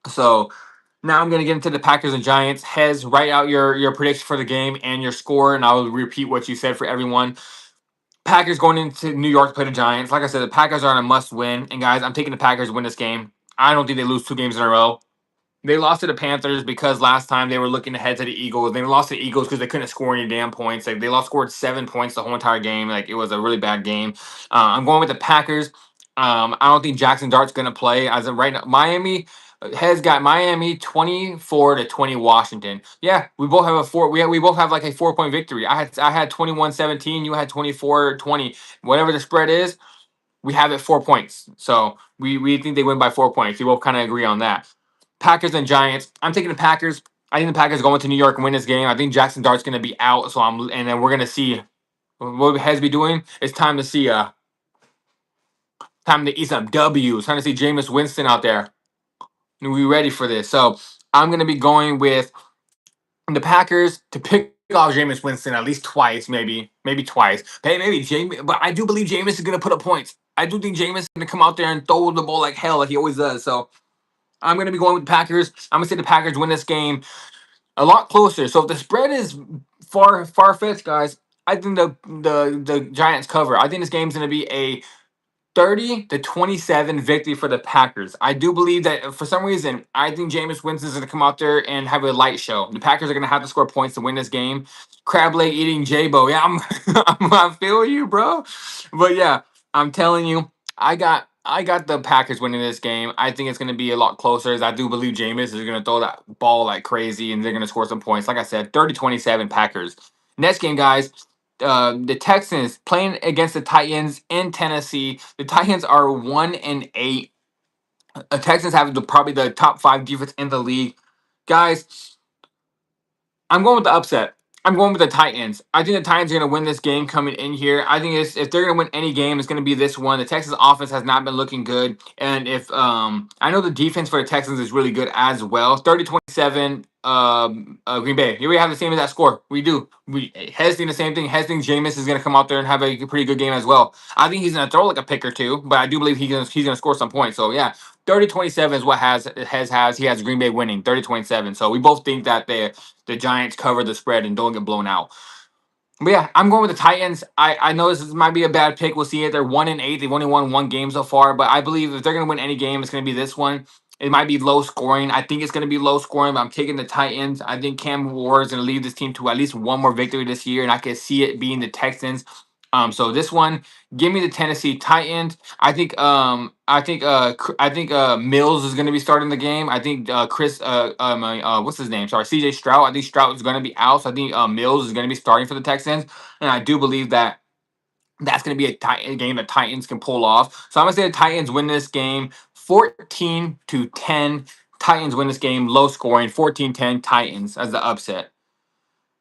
So now I'm going to get into the Packers and Giants. Hez, write out your prediction for the game and your score, and I will repeat what you said for everyone. Packers going into New York to play the Giants. Like I said, the Packers are on a must win. And guys, I'm taking the Packers to win this game. I don't think they lose 2 games in a row. They lost to the Panthers because last time they were looking ahead to the Eagles. They lost to the Eagles because they couldn't score any damn points. Like they scored 7 points the whole entire game. Like it was a really bad game. I'm going with the Packers. I don't think Jackson Dart's going to play as of right now. Miami has got Miami 24-20 Washington. Yeah, we both have a four. We both have like a 4-point victory. I had 21-17. You had 24-20. Whatever the spread is, we have it 4 points. So we think they win by 4 points. We both kind of agree on that. Packers and Giants. I'm taking the Packers. I think the Packers going to New York and win this game. I think Jackson Dart's going to be out. And then we're going to see what Hez be doing. It's time to see time to eat some W's. Time to see Jameis Winston out there. We ready for this. So I'm going to be going with the Packers to pick off Jameis Winston at least twice, maybe twice. Hey, maybe Jameis, but I do believe Jameis is going to put up points. I do think Jameis is going to come out there and throw the ball like hell, like he always does. So I'm going to be going with the Packers. I'm going to say the Packers win this game a lot closer. So if the spread is far fetched, guys, I think the Giants cover. I think this game's going to be a 30-27 victory for the Packers. I do believe that for some reason, I think Jameis Winston is going to come out there and have a light show. The Packers are going to have to score points to win this game. Crab leg eating J-Bo. Yeah, I feel you, bro. But yeah, I'm telling you, I got the Packers winning this game. I think it's going to be a lot closer as I do believe Jameis is going to throw that ball like crazy and they're going to score some points. Like I said, 30-27 Packers. Next game, guys. The Texans playing against the Titans in Tennessee. The Titans are 1-8. The Texans have probably the top 5 defense in the league. Guys, I'm going with the upset. I'm going with the Titans. I think the Titans are going to win this game coming in here. I think if they're going to win any game, it's going to be this one. The Texans offense has not been looking good. And if I know the defense for the Texans is really good as well. 30-27 Green Bay. Here we have the same exact score. We do. Hez doing the same thing. Hez thinks Jameis is going to come out there and have a pretty good game as well. I think he's going to throw like a pick or two, but I do believe he's going to score some points. So yeah, 30-27 is what Hez has. He has Green Bay winning 30-27. So we both think that the Giants cover the spread and don't get blown out. But yeah, I'm going with the Titans. I know this might be a bad pick. We'll see it. They're 1-8. They've only won one game so far, but I believe if they're going to win any game, it's going to be this one. It might be low scoring. I think it's going to be low scoring, but I'm taking the Titans. I think Cam Ward is going to lead this team to at least one more victory this year, and I can see it being the Texans. So this one, give me the Tennessee Titans. I think Mills is going to be starting the game. I think what's his name? Sorry, CJ Stroud. I think Stroud is going to be out. So I think Mills is going to be starting for the Texans, and I do believe that that's going to be a game that Titans can pull off. So I'm going to say the Titans win this game 14-10. Titans win this game, low scoring, 14-10 Titans as the upset.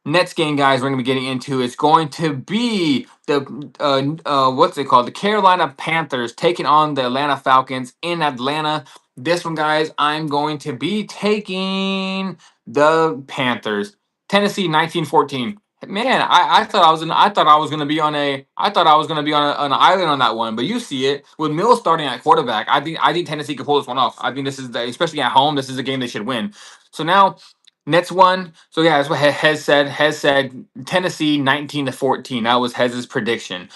Next game, guys, we're going to be getting into is going to be the what's it called? The Carolina Panthers taking on the Atlanta Falcons in Atlanta. This one, guys, I'm going to be taking the Panthers. Tennessee 19-14. Man, I thought I was gonna be on an island on that one, but you see it with Mills starting at quarterback. I think Tennessee could pull this one off. I think especially at home, this is a game they should win. So now next one. So yeah, that's what Hez said. Hez said Tennessee 19-14. That was Hez's prediction.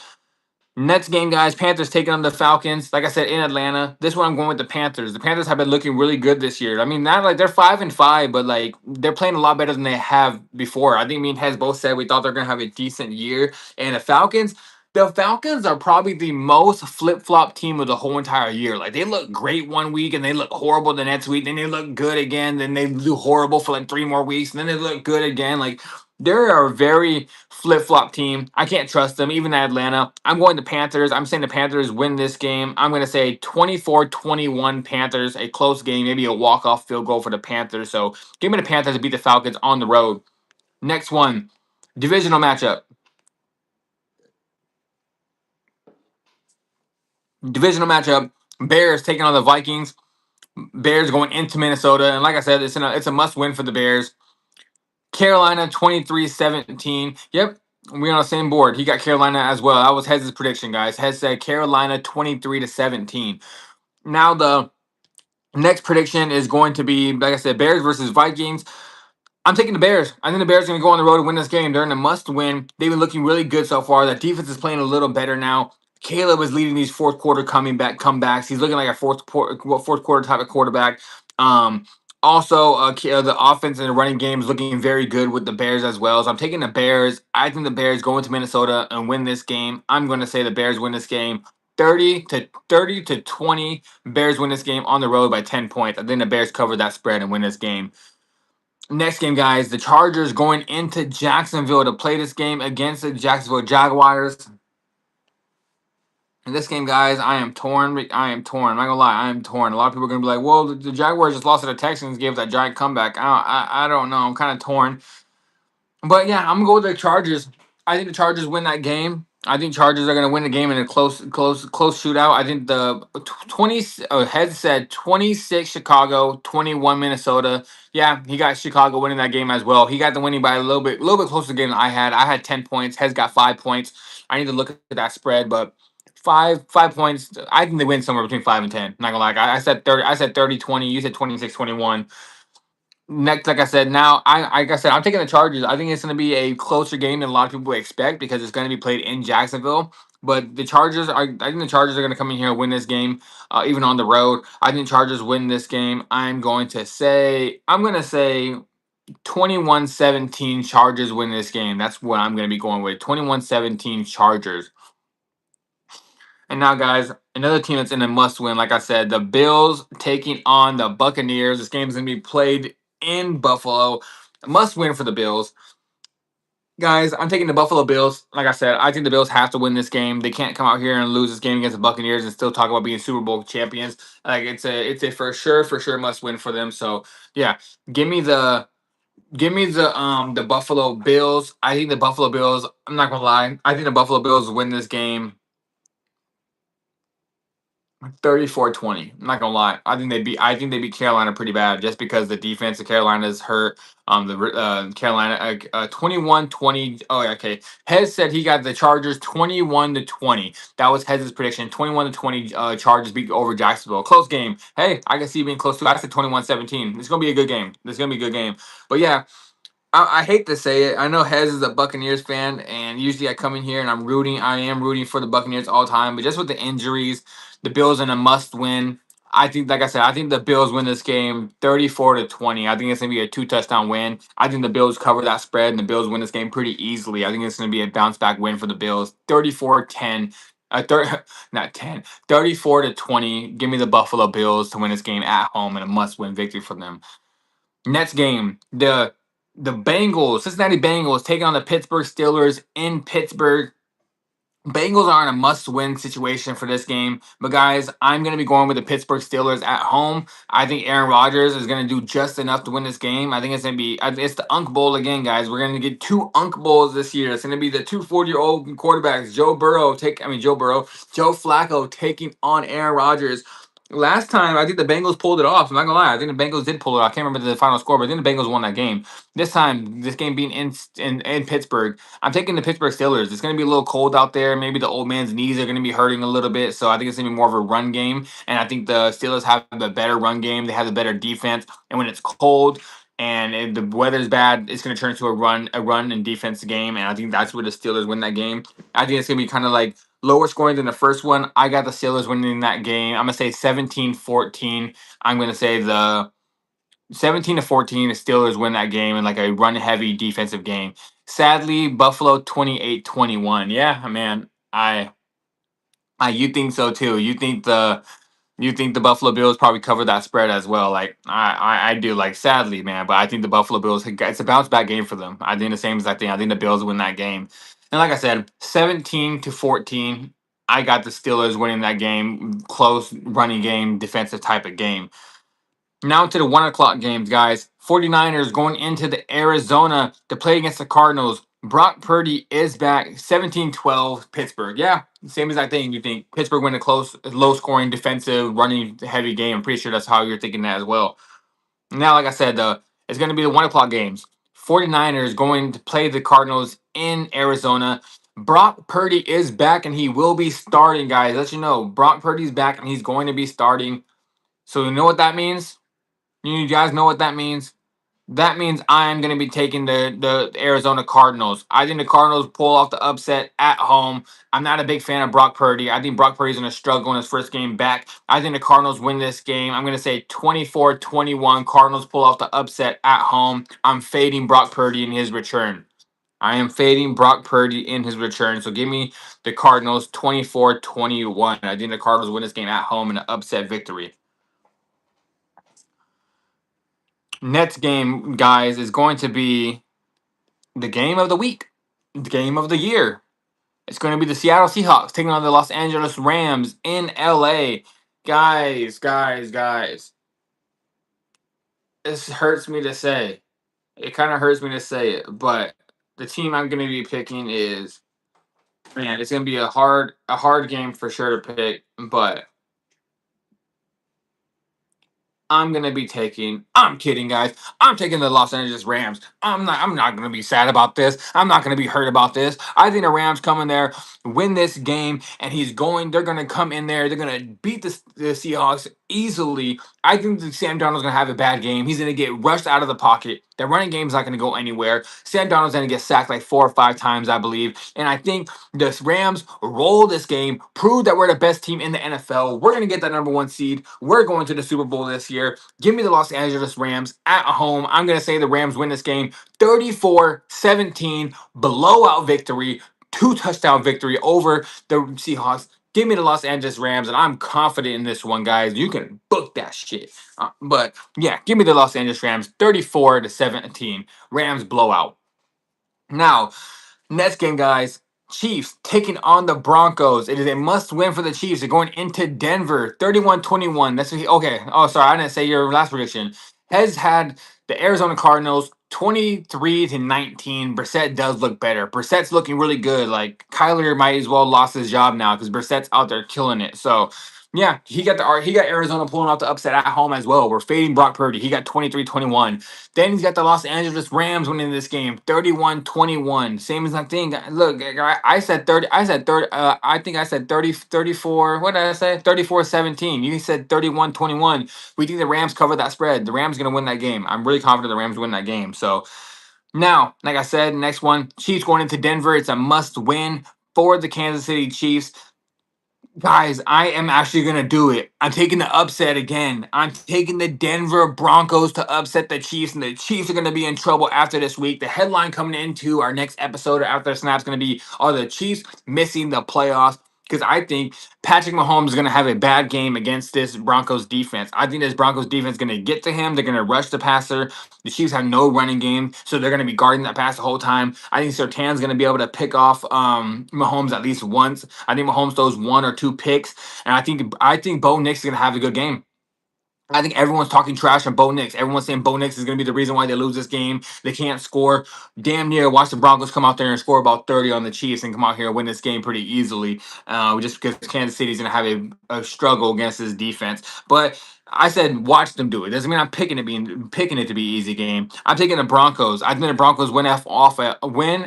Next game, guys, Panthers taking on the Falcons. Like I said, in Atlanta. This one I'm going with the Panthers. The Panthers have been looking really good this year. I mean, not like they're 5-5, but like they're playing a lot better than they have before. I think me and Hez both said we thought they're gonna have a decent year. And the Falcons are probably the most flip-flop team of the whole entire year. Like they look great one week and they look horrible the next week. Then they look good again. Then they do horrible for like 3 more weeks. And then they look good again. Like they're a very flip-flop team. I can't trust them, even at Atlanta. I'm going to Panthers. I'm saying the Panthers win this game. I'm going to say 24-21 Panthers, a close game, maybe a walk-off field goal for the Panthers. So give me the Panthers to beat the Falcons on the road. Next one, divisional matchup. Divisional matchup, Bears taking on the Vikings. Bears going into Minnesota. And like I said, it's a must-win for the Bears. Carolina 23-17. Yep, we're on the same board. He got Carolina as well. That was Hez's prediction, guys. Hez said Carolina 23-17. Now the next prediction is going to be, like I said, Bears versus Vikings. I'm taking the Bears. I think the Bears are going to go on the road and win this game. They're in a must-win. They've been looking really good so far. The defense is playing a little better now. Caleb is leading these fourth quarter comebacks. He's looking like a fourth quarter type of quarterback. Also, the offense and the running game is looking very good with the Bears as well. So I'm taking the Bears. I think the Bears go into Minnesota and win this game. I'm going to say the Bears win this game 30-20. Bears win this game on the road by 10 points. I think the Bears cover that spread and win this game. Next game, guys, the Chargers going into Jacksonville to play this game against the Jacksonville Jaguars. In this game, guys, I am torn. I'm not gonna lie, I am torn. A lot of people are gonna be like, "Well, the Jaguars just lost to the Texans, gave that giant comeback." I don't know. I'm kind of torn. But yeah, I'm gonna go with the Chargers. I think the Chargers win that game. I think Chargers are gonna win the game in a close shootout. I think the 20 Head said 26 Chicago, 21 Minnesota. Yeah, he got Chicago winning that game as well. He got the winning by a little bit closer game than I had. I had 10 points. Head's got 5 points. I need to look at that spread, but five points. I think they win somewhere between 5 and 10. Not gonna lie. I said 30. I said 30-20. You said 26-21. Next, like I said, I'm taking the Chargers. I think it's going to be a closer game than a lot of people expect because it's going to be played in Jacksonville. But I think the Chargers are going to come in here and win this game, even on the road. I think Chargers win this game. I'm going to say 21-17 Chargers win this game. That's what I'm going to be going with. 21-17 Chargers. And now, guys, another team that's in a must-win. Like I said, the Bills taking on the Buccaneers. This game is going to be played in Buffalo. A must-win for the Bills. Guys, I'm taking the Buffalo Bills. Like I said, I think the Bills have to win this game. They can't come out here and lose this game against the Buccaneers and still talk about being Super Bowl champions. Like it's a for sure must win for them. So yeah, give me the the Buffalo Bills. I think the Buffalo Bills. I'm not gonna lie. I think the Buffalo Bills win this game 34-20. I'm not gonna lie. I think they beat Carolina pretty bad just because the defense of Carolina is hurt. The Carolina 21-20. Oh, yeah, okay. Hez said he got the Chargers 21-20. That was Hez's prediction. 21-20 Chargers beat over Jacksonville. Close game. Hey, I can see it being close too. I said 21-17. It's gonna be a good game. It's gonna be a good game. But yeah, I hate to say it. I know Hez is a Buccaneers fan, and usually I come in here and I'm rooting. I am rooting for the Buccaneers all the time, but just with the injuries, the Bills in a must win. I think, like I said, I think the Bills win this game 34-20. I think it's gonna be a 2 touchdown win. I think the Bills cover that spread, and the Bills win this game pretty easily. I think it's gonna be a bounce back win for the Bills, 34-10. 30, not 10, 34-20. Give me the Buffalo Bills to win this game at home and a must win victory for them. Next game, the Bengals, Cincinnati Bengals taking on the Pittsburgh Steelers in Pittsburgh. Bengals are in a must-win situation for this game, but guys, I'm going to be going with the Pittsburgh Steelers at home. I think Aaron Rodgers is going to do just enough to win this game. I think it's going to be it's the Unk Bowl again, guys. We're going to get 2 Unk Bowls this year. It's going to be the 2 40-year-old quarterbacks, Joe Flacco taking on Aaron Rodgers. Last time, I think the Bengals pulled it off. I'm not gonna lie. I think the Bengals did pull it off. I can't remember the final score, but I think the Bengals won that game. This time, this game being in Pittsburgh, I'm taking the Pittsburgh Steelers. It's going to be a little cold out there. Maybe the old man's knees are going to be hurting a little bit. So I think it's going to be more of a run game. And I think the Steelers have a better run game. They have a better defense. And when it's cold and if the weather's bad, it's going to turn into a run and defense game. And I think that's where the Steelers win that game. I think it's going to be kind of like lower scoring than the first one. I got the Steelers winning that game. I'm going to say 17-14. I'm going to say the 17-14, the Steelers win that game in like a run heavy defensive game. Sadly, Buffalo 28-21. Yeah, man. You think so too. You think the Buffalo Bills probably cover that spread as well. Like I do, like, sadly, man, but I think the Buffalo Bills, it's a bounce back game for them. I think the same as I think. I think the Bills win that game. And like I said, 17-14. I got the Steelers winning that game. Close running game, defensive type of game. Now to the 1 o'clock games, guys. 49ers going into the Arizona to play against the Cardinals. Brock Purdy is back. 17-12 Pittsburgh. Yeah, same as I think. You think Pittsburgh win a close, low scoring, defensive, running heavy game. I'm pretty sure that's how you're thinking that as well. Now, like I said, it's going to be the 1 o'clock games. 49ers going to play the Cardinals in Arizona. Brock Purdy is back and he will be starting, guys. Let you know, Brock Purdy's back and he's going to be starting. So you know what that means? You guys know what that means? That means I am going to be taking the Arizona Cardinals. I think the Cardinals pull off the upset at home. I'm not a big fan of Brock Purdy. I think Brock Purdy's going to struggle in his first game back. I think the Cardinals win this game. I'm going to say 24-21. Cardinals pull off the upset at home. I'm fading Brock Purdy in his return. I am fading Brock Purdy in his return. So give me the Cardinals 24-21. I think the Cardinals win this game at home in an upset victory. Next game, guys, is going to be the game of the week, the game of the year. It's going to be the Seattle Seahawks taking on the Los Angeles Rams in LA. Guys. This hurts me to say. It kind of hurts me to say it, but the team I'm going to be picking is, man, it's going to be a hard game for sure to pick, but I'm kidding, guys. I'm taking the Los Angeles Rams. I'm not gonna be sad about this. I'm not gonna be hurt about this. I think the Rams come in there, win this game, and they're gonna come in there, they're gonna beat the Seahawks easily. I think that Sam Darnold's gonna have a bad game. He's gonna get rushed out of the pocket. The running game's not gonna go anywhere. Sam Darnold's gonna get sacked like 4 or 5 times, I believe. And I think the Rams roll this game, prove that we're the best team in the NFL. We're gonna get that #1 seed. We're going to the Super Bowl this year. Give me the Los Angeles Rams at home. I'm going to say the Rams win this game 34-17, blowout victory, 2 touchdown victory over the Seahawks. Give me the Los Angeles Rams, and I'm confident in this one, guys. You can book that shit. But yeah, give me the Los Angeles Rams 34-17. Rams blowout. Now, next game, guys. Chiefs taking on the Broncos. It is a must win for the Chiefs. They're going into Denver 31-21. That's what okay. Oh, sorry. I didn't say your last prediction. Has had the Arizona Cardinals 23-19. Brissett does look better. Brissett's looking really good. Like Kyler might as well lost his job now because Brissett's out there killing it. So yeah, he got Arizona pulling off the upset at home as well. We're fading Brock Purdy. He got 23-21. Then he's got the Los Angeles Rams winning this game 31-21. Same exact thing. Look, I said 30. I said 30. I think I said 30, 34. What did I say? 34-17. You said 31-21. We think the Rams cover that spread. The Rams going to win that game. I'm really confident the Rams win that game. So now, like I said, next one, Chiefs going into Denver. It's a must win for the Kansas City Chiefs. Guys, I am actually going to do it. I'm taking the upset again. I'm taking the Denver Broncos to upset the Chiefs, and the Chiefs are going to be in trouble after this week. The headline coming into our next episode or after the snap is going to be, are the Chiefs missing the playoffs? Because I think Patrick Mahomes is going to have a bad game against this Broncos defense. I think this Broncos defense is going to get to him. They're going to rush the passer. The Chiefs have no running game, so they're going to be guarding that pass the whole time. I think Sertan's going to be able to pick off Mahomes at least once. I think Mahomes throws one or two picks, and I think Bo Nix is going to have a good game. I think everyone's talking trash on Bo Nix. Everyone's saying Bo Nix is going to be the reason why they lose this game. They can't score. Damn near watch the Broncos come out there and score about 30 on the Chiefs and come out here and win this game pretty easily. Just because Kansas City's going to have a struggle against this defense. But I said watch them do it. Doesn't mean I'm picking it to be easy game. I'm taking the Broncos. I think the Broncos win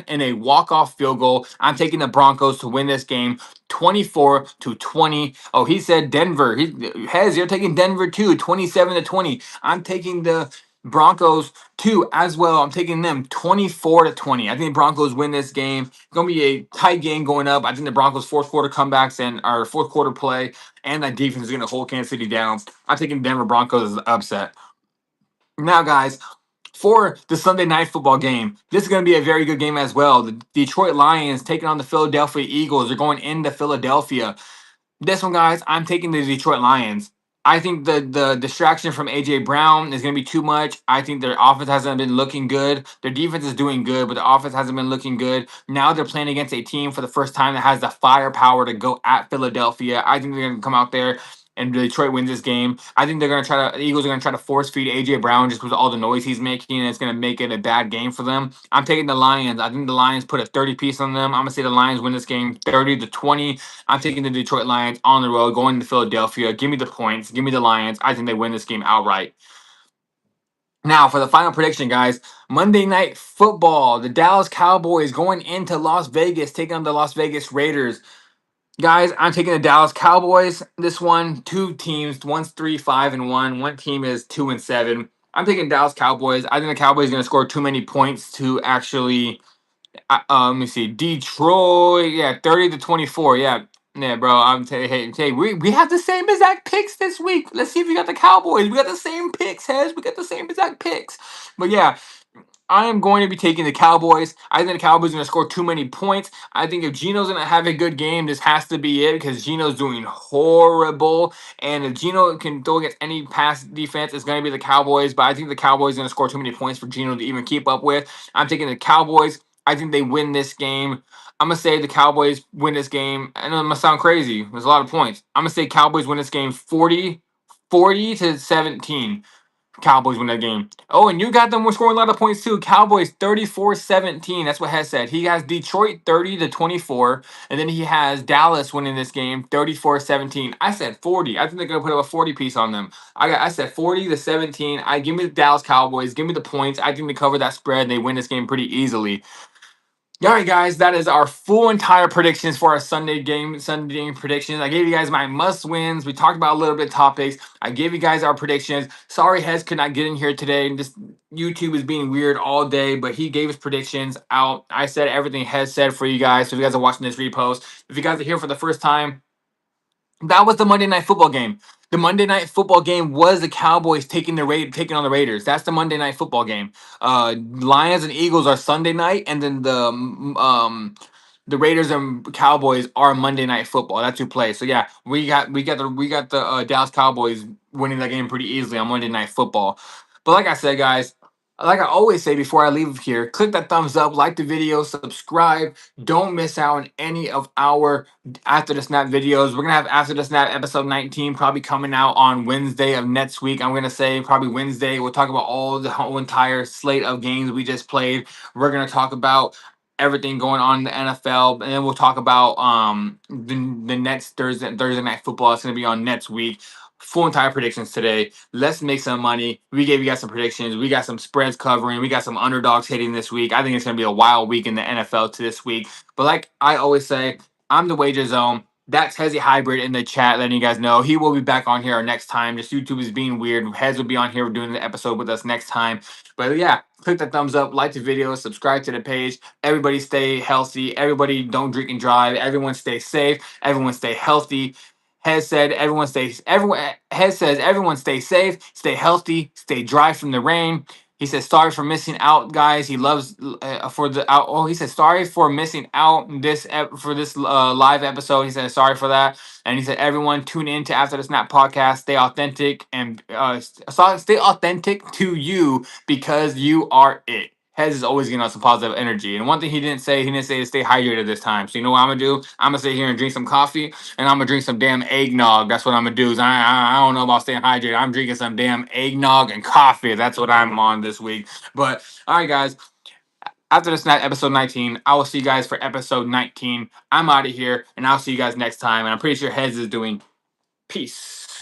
in a walk-off field goal. I'm taking the Broncos to win this game 24-20. Oh, he said Denver. You're taking Denver too, 27-20. I'm taking the Broncos too as well. I'm taking them 24-20. I think Broncos win this game. It's gonna be a tight game going up. I think the Broncos fourth quarter comebacks and our fourth quarter play and that defense is gonna hold Kansas City down. I'm taking Denver Broncos as the upset. Now, guys, for the Sunday night football game, this is going to be a very good game as well. The Detroit Lions taking on the Philadelphia Eagles. They're going into Philadelphia. This one, guys, I'm taking the Detroit Lions. I think the distraction from AJ Brown is going to be too much. I think their offense hasn't been looking good. Their defense is doing good, but the offense hasn't been looking good. Now they're playing against a team for the first time that has the firepower to go at Philadelphia. I think they're going to come out there and Detroit wins this game. I think the Eagles are going to try to force feed AJ Brown just with all the noise he's making, and it's going to make it a bad game for them. I'm taking the Lions. I think the Lions put a 30 piece on them. I'm going to say the Lions win this game 30-20. I'm taking the Detroit Lions on the road, going to Philadelphia. Give me the points. Give me the Lions. I think they win this game outright. Now, for the final prediction, guys, Monday Night Football. The Dallas Cowboys going into Las Vegas, taking on the Las Vegas Raiders. Guys, I'm taking the Dallas Cowboys. This one, two teams. One's 3-5-1. One team is 2-7. I'm taking Dallas Cowboys. I think the Cowboys are going to score too many points to actually. Let me see. Detroit, yeah, 30-24. Yeah, yeah, bro. I'm telling you, hey, we have the same exact picks this week. Let's see if we got the Cowboys. We got the same picks, Hez. We got the same exact picks. But yeah, I am going to be taking the Cowboys. I think the Cowboys are going to score too many points. I think if Geno's going to have a good game, this has to be it because Geno's doing horrible. And if Geno can throw against any pass defense, it's going to be the Cowboys. But I think the Cowboys are going to score too many points for Geno to even keep up with. I'm taking the Cowboys. I think they win this game. I'm going to say the Cowboys win this game. I know it must sound crazy. There's a lot of points. I'm going to say Cowboys win this game 40-17. Cowboys win that game. Oh, and you got them scoring a lot of points too. Cowboys 34-17. That's what Hez said. He has Detroit 30-24, and then he has Dallas winning this game 34-17. I said 40. I think they're gonna put up a 40 piece on them. I said 40-17. I give me the Dallas Cowboys. Give me the points. I think they cover that spread. They win this game pretty easily. All right, guys, that is our full entire predictions for our Sunday game predictions. I gave you guys my must wins. We talked about a little bit of topics. I gave you guys our predictions. Sorry, Hez could not get in here today. This YouTube is being weird all day, but he gave his predictions out. I said everything Hez said for you guys. So if you guys are watching this repost, if you guys are here for the first time, that was the Monday Night Football game. The Monday Night Football game was the Cowboys taking on the Raiders. That's the Monday Night Football game. Lions and Eagles are Sunday night, and then the Raiders and Cowboys are Monday Night Football. That's who plays. So yeah, we got the Dallas Cowboys winning that game pretty easily on Monday Night Football. But like I said, guys, like I always say before I leave here, click that thumbs up, like the video, subscribe. Don't miss out on any of our After the Snap videos. We're gonna have After the Snap episode 19 probably coming out on Wednesday of next week. I'm gonna say probably Wednesday. We'll talk about all the whole entire slate of games we just played. We're gonna talk about everything going on in the NFL, and then we'll talk about the next Thursday night football. It's gonna be on next week. Full entire predictions today. Let's make some money. We gave you guys some predictions. We got some spreads covering. We got some underdogs hitting this week. I think it's going to be a wild week in the NFL to this week. But like I always say, I'm the Wager Zone. That's Hezzy Hybrid in the chat, letting you guys know he will be back on here next time. Just YouTube is being weird. Hez will be on here doing the episode with us next time. But yeah, click that thumbs up, like the video, subscribe to the page. Everybody stay healthy. Everybody don't drink and drive. Everyone stay safe. Everyone stay healthy. Hez says everyone stay safe, stay healthy, stay dry from the rain. He says sorry for missing out, guys. He loves for the out. Oh, he says sorry for missing out for this live episode. He says sorry for that, and he said everyone tune in to After the Snap podcast. Stay authentic and stay authentic to you because you are it. Hez is always giving us some positive energy. And one thing he didn't say to stay hydrated this time. So you know what I'm gonna do? I'm gonna sit here and drink some coffee and I'm gonna drink some damn eggnog. That's what I'm gonna do. I don't know about staying hydrated. I'm drinking some damn eggnog and coffee. That's what I'm on this week. But all right, guys. After this night, episode 19, I will see you guys for episode 19. I'm out of here, and I'll see you guys next time. And I'm pretty sure Hez is doing peace.